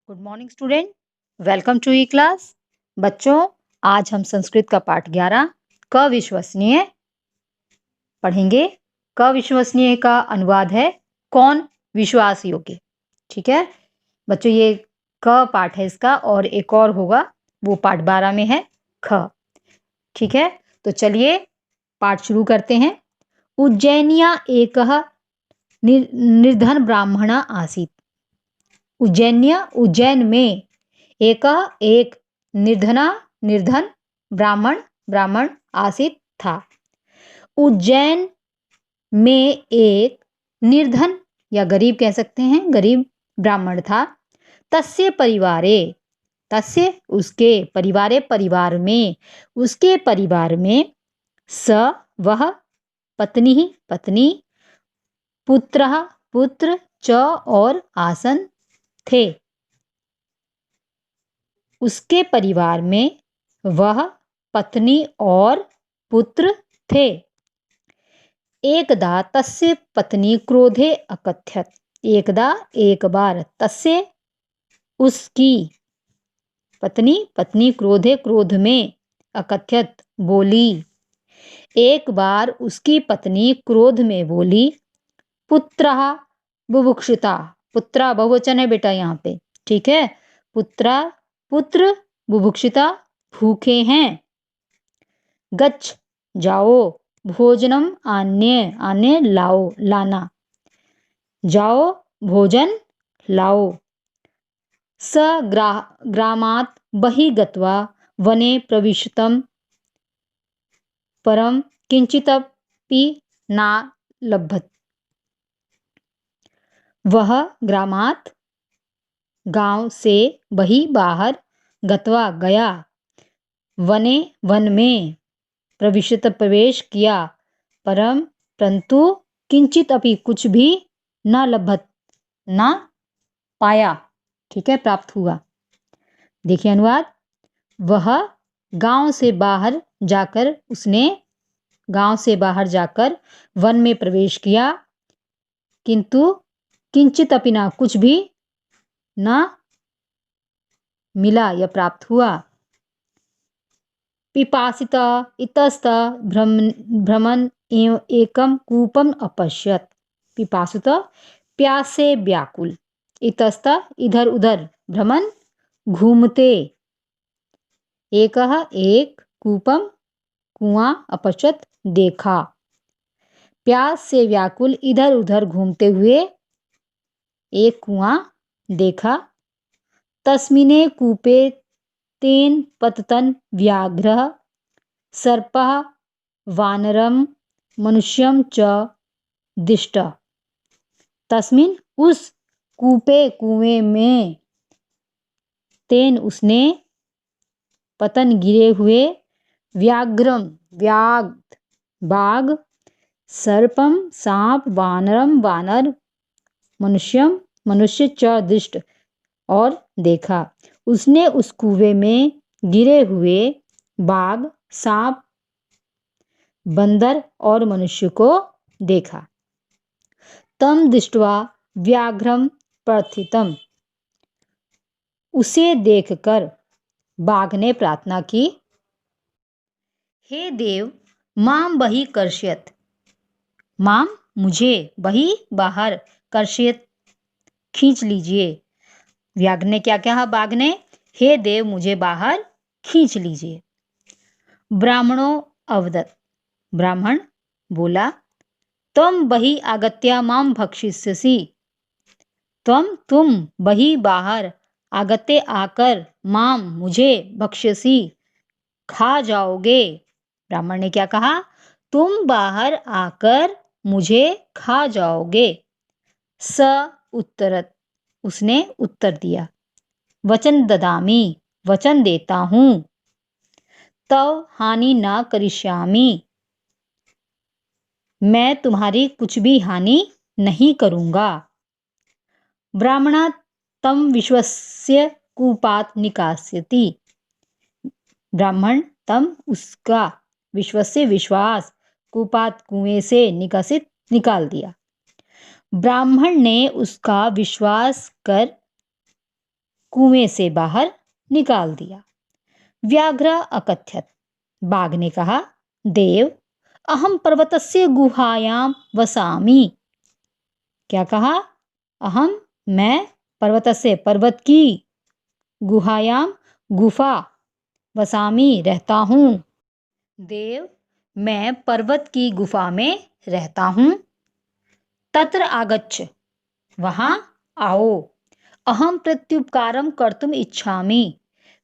Good morning student. Welcome to e class. बच्चों, आज हम संस्कृत का पाठ 11 क विश्वसनीय पढ़ेंगे। क विश्वसनीय का अनुवाद है कौन विश्वास योग्य। ठीक है बच्चों, ये क पाठ है इसका, और एक और होगा वो पाठ 12 में है ख। ठीक है, तो चलिए पाठ शुरू करते हैं। उज्जैनिया एक निर्धन ब्राह्मण आसीत। उज्जैन में एक निर्धन ब्राह्मण आसित था। उज्जैन में एक निर्धन या गरीब कह सकते हैं, गरीब ब्राह्मण था। तस्य उसके परिवार में स वह, पत्नी, पुत्र च और आसन थे। उसके परिवार में वह, पत्नी और पुत्र थे। एकदा तस्य पत्नी क्रोधे अकथ्यत। एक बार तस्य उसकी पत्नी क्रोध में अकथ्यत बोली। एक बार उसकी पत्नी क्रोध में बोली, पुत्रः बुभुक्षिता। पुत्रा बहुवचन है बेटा यहाँ पे। ठीक है, पुत्र बुभुक्षिता भूखे हैं। गच्छ जाओ, भोजनम आन्य लाना। जाओ भोजन लाओ। स ग्रामात् बहिः गत्वा वने प्रविशतम् परं किंचिदपि न लभत। वह गांव से बाहर गया, वन में प्रवेश किया, परंतु किंचित अपि कुछ भी न लभत, न पाया। ठीक है, प्राप्त हुआ। देखिए अनुवाद। वह गांव से बाहर जाकर वन में प्रवेश किया, किंतु किंचित अपि ना, कुछ भी न मिला या प्राप्त हुआ। पिपासिता इतस्ततः भ्रमन् एकं कूपम् अपश्यत्। पिपासिता प्यास से व्याकुल, इतस्ततः इधर उधर, भ्रमन् घूमते, एक कूपम कुआं, अपश्यत् देखा। प्यास से व्याकुल इधर उधर घूमते हुए एक कुआं देखा। तस्मिने कूपे तेन पततन व्याघ्रः सर्पः वानरं मनुष्यं च दिष्टः। तस्मिन उस कुएं में तेन उसने पतन गिरे हुए व्याघ्रम बाघ, सर्पम सांप, वानरम वानर, मनुष्य च दिष्ट और देखा। उसने उस कुएं में गिरे हुए बाघ, सांप, बंदर और मनुष्य को देखा। तम दृष्ट्वा व्याघ्रम प्रथितम। उसे देखकर बाघ ने प्रार्थना की, हे देव, माम बहि कर्षयत। माम मुझे, बहि बाहर, कर्षयत खींच लीजिए। व्याघ्र ने क्या कहा? बाघ ने, हे देव मुझे बाहर खींच लीजिए। ब्राह्मणों अवदत्। ब्राह्मण बोला, तुम बहि आगत्य माम भक्षिष्यसि। तुम बहि बाहर, आगत्य आकर, माम मुझे, भक्ष्यसि खा जाओगे। ब्राह्मण ने क्या कहा? तुम बाहर आकर मुझे खा जाओगे। स उत्तरत। उसने उत्तर दिया, वचन ददामि, वचन देता हूं। तव हानि न करिष्यामि। मैं तुम्हारी कुछ भी हानि नहीं करूंगा। ब्राह्मणा तम विश्वस्य कूपात निकास्यति। ब्राह्मण तम उसका, विश्वस्य विश्वास, कूपात कुएं से, निकाल दिया। ब्राह्मण ने उसका विश्वास कर कुएं से बाहर निकाल दिया। व्याघ्र अकथ्यत, बाघ ने कहा, देव अहम पर्वतस्य गुहायां वसामि। क्या कहा? अहम, मैं, पर्वतस्य, पर्वत की, गुहायाम, गुफा, वसामि, रहता हूं। देव, मैं पर्वत की गुफा में रहता हूं। तत्र आगच्छ, वहां आओ। अहम प्रत्युपकारम कर्तुम इच्छामि,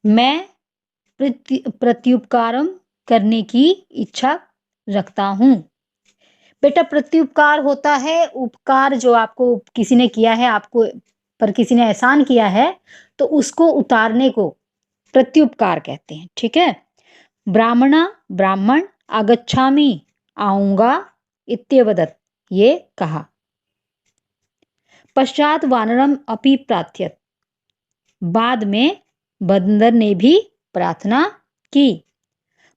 मैं प्रत्युपकारम करने की इच्छा रखता हूं। बेटा, प्रत्युपकार होता है उपकार, जो आपको किसी ने किया है, आपको पर किसी ने एहसान किया है, तो उसको उतारने को प्रत्युपकार कहते हैं। ठीक है। ब्राह्मणा, ब्राह्मण, आगच्छामि, आऊंगा, इत्यवदत्, ये कहा। पश्चात वानरम अपि प्रार्थयत, बाद में बंदर ने भी प्रार्थना की।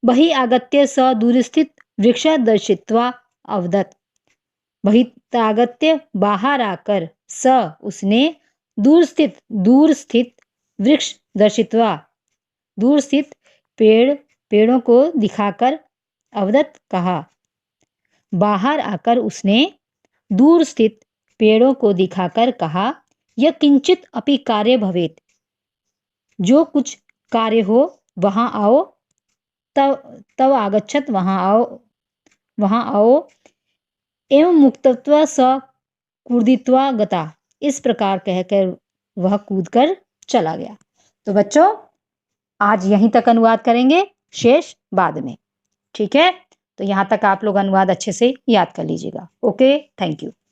बहि आगत्य स दूरस्थित वृक्ष दर्शित्वा अवदत्, बहितागत्य, बाहर आकर, स उसने, दूर स्थित वृक्ष दर्शित्वा, दूर स्थित पेड़ों को दिखाकर, अवदत्, कहा। बाहर आकर उसने दूर स्थित पेड़ों को दिखाकर कहा, यह किंचित अपि कार्य भवेत, जो कुछ कार्य हो वहां आओ। तब तब आगच्छत, वहां आओ। एवं मुक्तत्वा स कूर्दित्वा गता, इस प्रकार कहकर वह कूदकर चला गया। तो बच्चों, आज यहीं तक अनुवाद करेंगे, शेष बाद में। ठीक है। तो यहाँ तक आप लोग अनुवाद अच्छे से याद कर लीजिएगा। Okay, thank you.